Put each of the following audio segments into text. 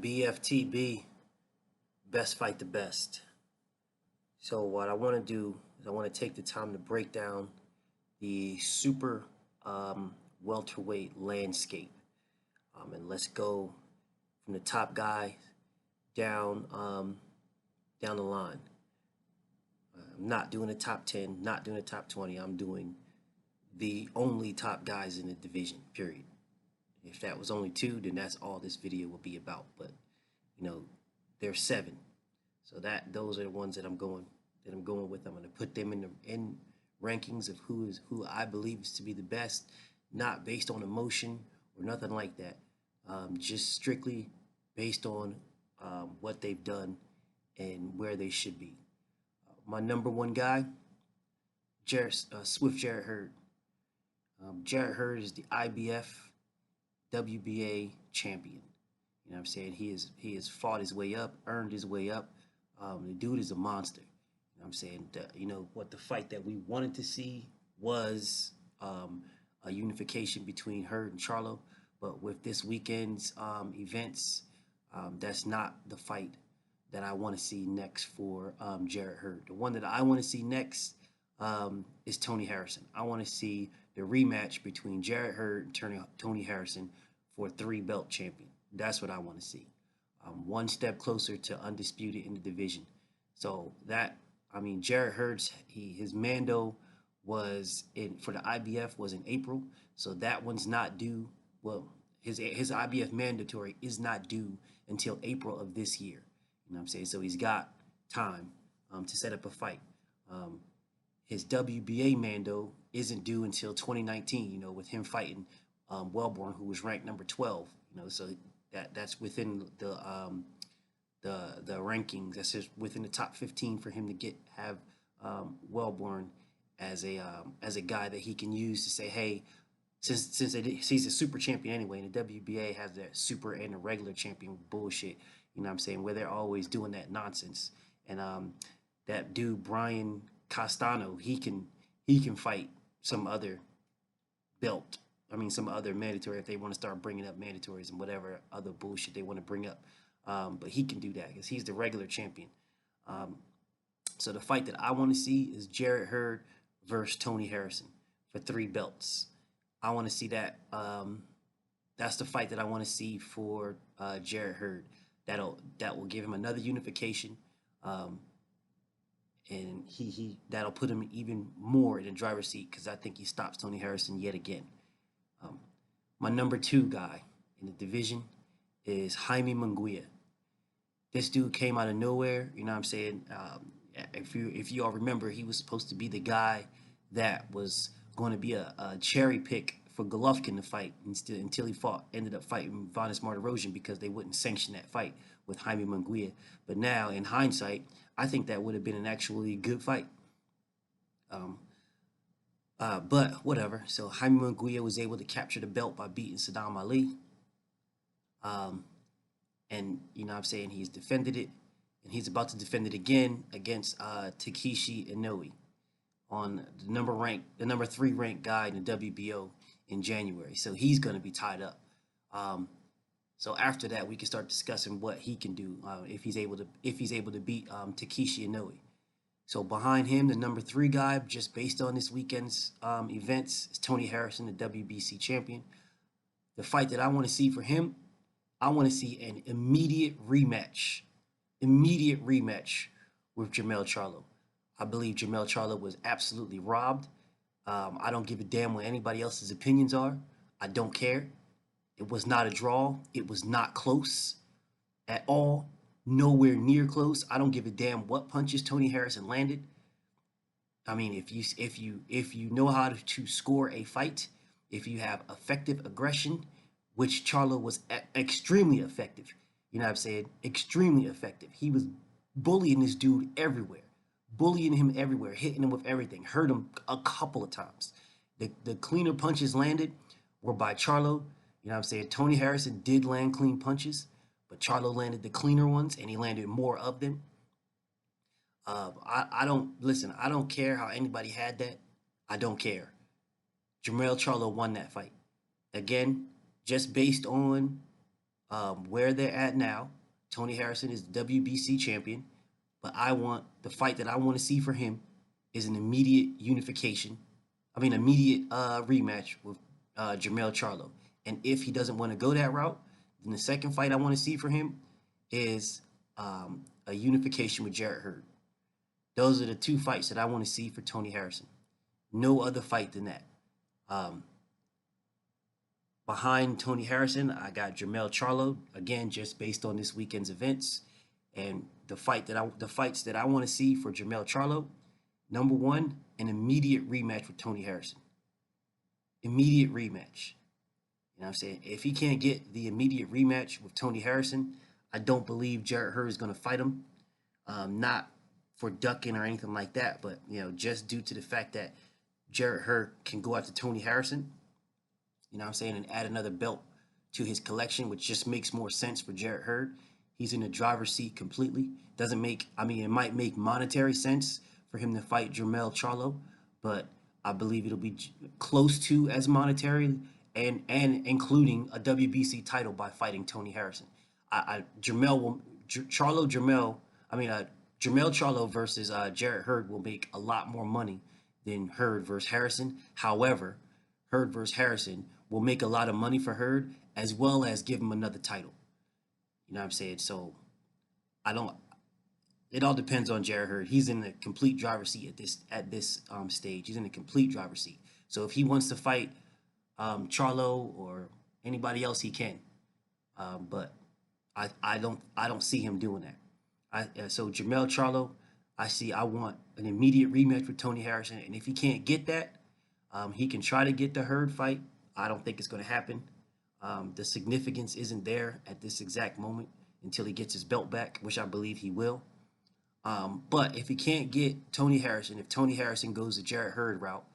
BFTB, best fight the best. So what I want to do is I want to take the time to break down the super welterweight landscape, and let's go from the top guy down down the line. I'm not doing a top 10, not doing a top 20. I'm doing the only top guys in the division. Period. If that was only two, then that's all this video will be about. But you know, there's seven. So those are the ones that I'm going with. I'm going to put them in rankings of who I believe is to be the best, not based on emotion or nothing like that. Just strictly based on what they've done and where they should be. My number one guy, Jarrett Hurd. Jarrett Hurd is the IBF WBA champion. You know what I'm saying? He has fought his way up, earned his way up. The dude is a monster. You know what I'm saying? What the fight that we wanted to see was a unification between Hurd and Charlo. But with this weekend's events, that's not the fight that I want to see next for Jarrett Hurd. The one that I want to see next is Tony Harrison. I want to see the rematch between Jarrett Hurd and Tony Harrison for 3-belt champion. That's what I want to see. One step closer to undisputed in the division. So Jarrett Hurd's his Mando was for the IBF was in April. So that one's not due. Well, his IBF mandatory is not due until April of this year. You know what I'm saying? So he's got time to set up a fight. His WBA Mando isn't due until 2019. You know, with him fighting Wellborn, who was ranked number 12. You know, so that's within the rankings. That's just within the top 15 for him to have Wellborn as a guy that he can use to say, hey, since he's a super champion anyway, and the WBA has that super and a regular champion bullshit. You know what I'm saying? Where they're always doing that nonsense. And that dude Brian Castano, he can fight some other belt. Some other mandatory if they want to start bringing up mandatories and whatever other bullshit they want to bring up. But he can do that because he's the regular champion. So the fight that I want to see is Jarrett Hurd versus Tony Harrison for 3 belts. I want to see that. That's the fight that I want to see for Jarrett Hurd. That will give him another unification, and that'll put him even more in the driver's seat because I think he stops Tony Harrison yet again. My number 2 guy in the division is Jaime Munguia. This dude came out of nowhere. You know what I'm saying? If you all remember, he was supposed to be the guy that was going to be a cherry pick for Golovkin to fight until he ended up fighting Vanes Martirosyan because they wouldn't sanction that fight with Jaime Munguia. But now, in hindsight, I think that would have been an actually good fight. But whatever. So Jaime Munguia was able to capture the belt by beating Saddam Ali. And you know what I'm saying, he's defended it, and he's about to defend it again against Takeshi Inoue on the number 3 ranked guy in the WBO in January. So he's going to be tied up. So after that, we can start discussing what he can do if he's able to beat Takeshi Inoue. So behind him, the number 3 guy, just based on this weekend's events, is Tony Harrison, the WBC champion. The fight that I want to see for him, I want to see an immediate rematch with Jermell Charlo. I believe Jermell Charlo was absolutely robbed. I don't give a damn what anybody else's opinions are. I don't care. It was not a draw. It was not close at all. Nowhere near close. I don't give a damn what punches Tony Harrison landed. If you know how to score a fight, if you have effective aggression, which Charlo was extremely effective. You know what I'm saying? Extremely effective. He was bullying this dude everywhere. Bullying him everywhere, hitting him with everything. Hurt him a couple of times. The cleaner punches landed were by Charlo. You know what I'm saying? Tony Harrison did land clean punches, but Charlo landed the cleaner ones, and he landed more of them. I don't care how anybody had that. I don't care. Jermell Charlo won that fight. Again, just based on where they're at now. Tony Harrison is the WBC champion, but I want the fight that I want to see for him is an immediate unification. I mean, immediate rematch with Jermell Charlo. And if he doesn't want to go that route, then the second fight I want to see for him is a unification with Jarrett Hurd. Those are the two fights that I want to see for Tony Harrison. No other fight than that. Um, Behind Tony Harrison, I got Jermell Charlo, again, just based on this weekend's events. And the fights that I want to see for Jermell Charlo, number one, an immediate rematch with Tony Harrison. Immediate rematch. You know what I'm saying? If he can't get the immediate rematch with Tony Harrison, I don't believe Jarrett Hurd is going to fight him. Not for ducking or anything like that, but just due to the fact that Jarrett Hurd can go after Tony Harrison, you know what I'm saying, and add another belt to his collection, which just makes more sense for Jarrett Hurd. He's in the driver's seat completely. Doesn't make, I mean, it might make monetary sense for him to fight Jermell Charlo, but I believe it'll be close to as monetary and including a WBC title by fighting Tony Harrison. Jermell will Charlo Jermell. I mean, Jermell Charlo versus Jarrett Hurd will make a lot more money than Hurd versus Harrison. However, Hurd versus Harrison will make a lot of money for Hurd as well as give him another title. You know what I'm saying? So I don't. It all depends on Jarrett Hurd. He's in the complete driver's seat at this stage. He's in the complete driver's seat. So if he wants to fight Charlo or anybody else, he can. But I don't see him doing that. So Jermell Charlo, I want an immediate rematch with Tony Harrison, and if he can't get that, he can try to get the Hurd fight. I don't think it's going to happen. The significance isn't there at this exact moment until he gets his belt back, which I believe he will. But if he can't get Tony Harrison, if Tony Harrison goes the Jarrett Hurd route,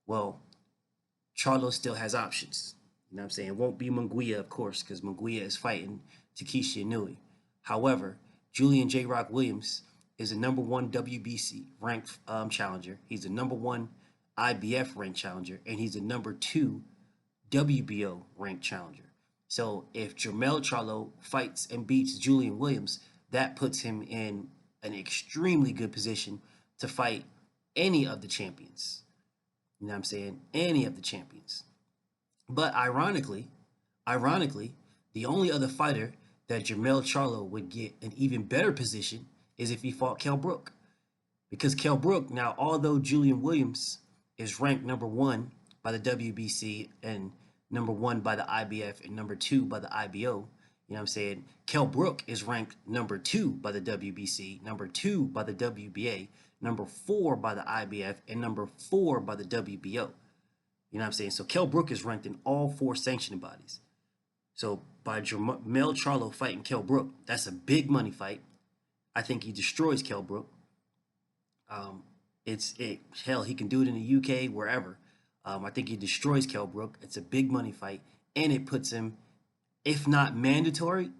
well, Charlo still has options. You know what I'm saying? It won't be Munguia, of course, because Munguia is fighting Takeshi Inoue. However, Julian J. Rock Williams is the number one WBC ranked challenger. He's the number one IBF ranked challenger, and he's the number two WBO ranked challenger. So if Jermell Charlo fights and beats Julian Williams, that puts him in an extremely good position to fight any of the champions. You know what I'm saying? Any of the champions. But ironically, the only other fighter that Jermell Charlo would get an even better position is if he fought Kell Brook. Because Kell Brook, now, although Julian Williams is ranked number one by the WBC and number one by the IBF and number two by the IBO, you know what I'm saying? Kell Brook is ranked number two by the WBC, number two by the WBA, number four by the IBF, and number four by the WBO. You know what I'm saying? So Kell Brook is ranked in all four sanctioning bodies. So by Jermell Charlo fighting Kell Brook, that's a big money fight. I think he destroys Kell Brook. Hell, he can do it in the UK, wherever. I think he destroys Kell Brook. It's a big money fight, and it puts him, if not mandatory,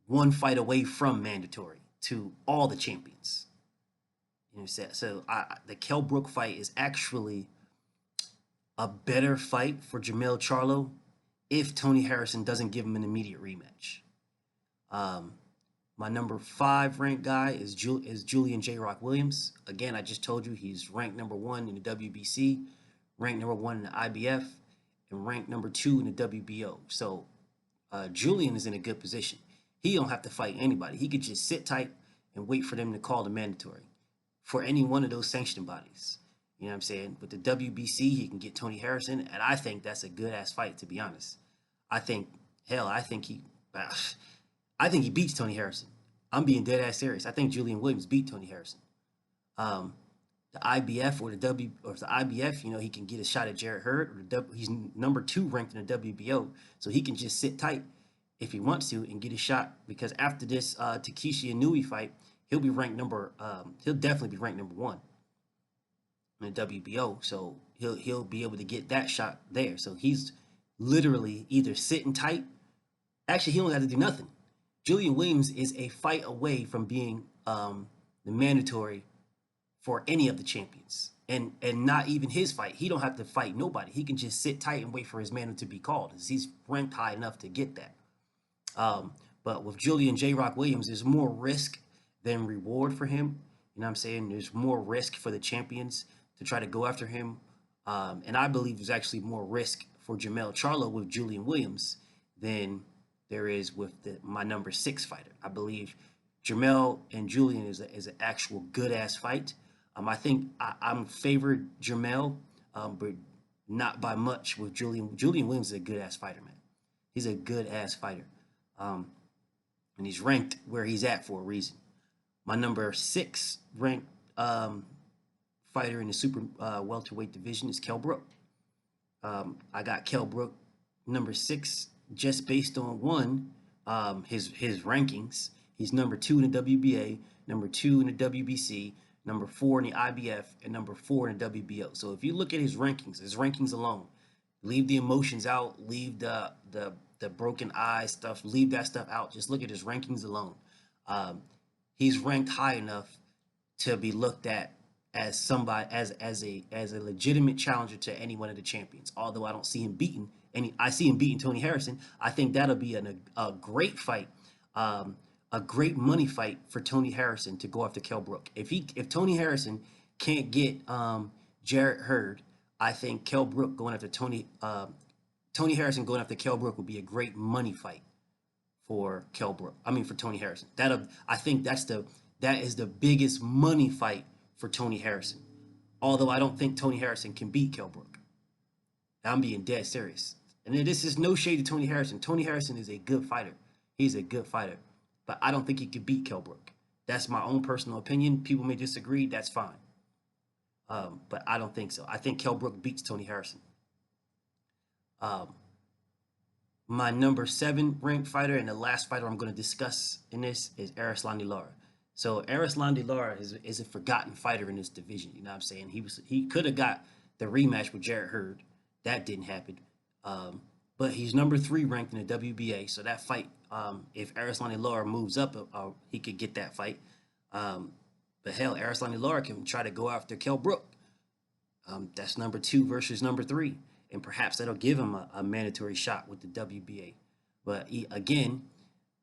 one fight away from mandatory to all the champions. You know what I'm saying? So the Kell Brook fight is actually a better fight for Jermell Charlo if Tony Harrison doesn't give him an immediate rematch. My number 5 ranked guy is Julian J. Rock Williams. Again, I just told you he's ranked number 1 in the WBC, ranked number 1 in the IBF, and ranked number 2 in the WBO. So Julian is in a good position. He don't have to fight anybody. He could just sit tight and wait for them to call the mandatory for any one of those sanctioning bodies. You know what I'm saying? With the WBC, he can get Tony Harrison, and I think that's a good-ass fight, to be honest. I think he beats Tony Harrison. I'm being dead-ass serious. I think Julian Williams beat Tony Harrison. The IBF or the IBF, you know, he can get a shot at Jarrett Hurd. He's number 2 ranked in the WBO, so he can just sit tight if he wants to and get a shot. Because after this Takeshi Inoue fight, he'll definitely be ranked number 1 in the WBO. So he'll be able to get that shot there. So he's literally either sitting tight. Actually, he don't have to do nothing. Julian Williams is a fight away from being the mandatory for any of the champions, and not even his fight. He don't have to fight nobody. He can just sit tight and wait for his man to be called. He's ranked high enough to get that. Um, but with Julian J. Rock Williams, there's more risk than reward for him. You know what I'm saying? There's more risk for the champions to try to go after him. And I believe there's actually more risk for Jamel Charlo with Julian Williams than there is with my number 6 fighter. I believe Jamel and Julian is an actual good ass fight. I think I'm favored Jamel, but not by much with Julian. Julian Williams is a good ass fighter, man. He's a good ass fighter. Um, and he's ranked where he's at for a reason. My number 6 ranked fighter in the super welterweight division is Kell Brook. I got Kell Brook number 6 just based on one, his rankings. He's number 2 in the WBA, number 2 in the WBC, number 4 in the IBF, and number 4 in the WBO. So if you look at his rankings alone, leave the emotions out, leave the broken eye stuff, leave that stuff out. Just look at his rankings alone. Um, he's ranked high enough to be looked at as somebody as a legitimate challenger to any one of the champions. Although I don't see him beating any, I see him beating Tony Harrison. I think that'll be a great fight, a great money fight for Tony Harrison to go after Kell Brook. If Tony Harrison can't get Jarrett Hurd, I think Kell Brook going after Tony Harrison going after Kell Brook would be a great money fight for Kell Brook. I mean for Tony Harrison. I think that is the biggest money fight for Tony Harrison. Although I don't think Tony Harrison can beat Kell Brook. I'm being dead serious. And this is no shade to Tony Harrison. Tony Harrison is a good fighter. He's a good fighter. But I don't think he could beat Kell Brook. That's my own personal opinion. People may disagree. That's fine. But I don't think so. I think Kell Brook beats Tony Harrison. Um, my number 7 ranked fighter and the last fighter I'm going to discuss in this is Erislandy Lara. So Erislandy Lara is a forgotten fighter in this division. You know what I'm saying? He could have got the rematch with Jarrett Hurd. That didn't happen. But he's number 3 ranked in the WBA. So that fight, if Erislandy Lara moves up, he could get that fight. But hell, Erislandy Lara can try to go after Kell Brook. That's number 2 versus number 3. And perhaps that'll give him a mandatory shot with the WBA. But again,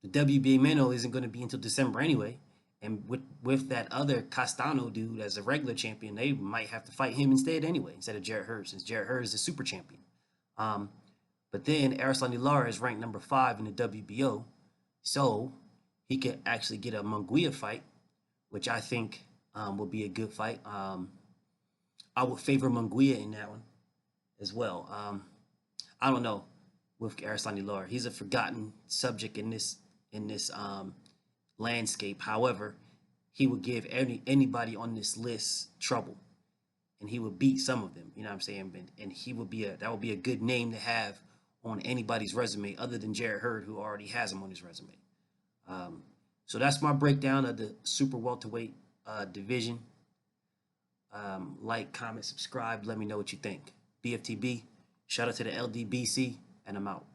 the WBA Mano isn't going to be until December anyway. And with that other Castano dude as a regular champion, they might have to fight him instead anyway, instead of Jarrett Hurd, since Jarrett Hurd is the super champion. But then Erislandy Lara is ranked number 5 in the WBO, so he could actually get a Munguia fight, which I think will be a good fight. I would favor Munguia in that one as well. I don't know with Erislandy Lara. He's a forgotten subject in this landscape. However, he would give anybody on this list trouble, and he would beat some of them. You know what I'm saying? And he would be that would be a good name to have on anybody's resume other than Jarrett Hurd, who already has him on his resume. So that's my breakdown of the super welterweight division. Like, comment, subscribe. Let me know what you think. BFTB. Shout out to the LDBC, and I'm out.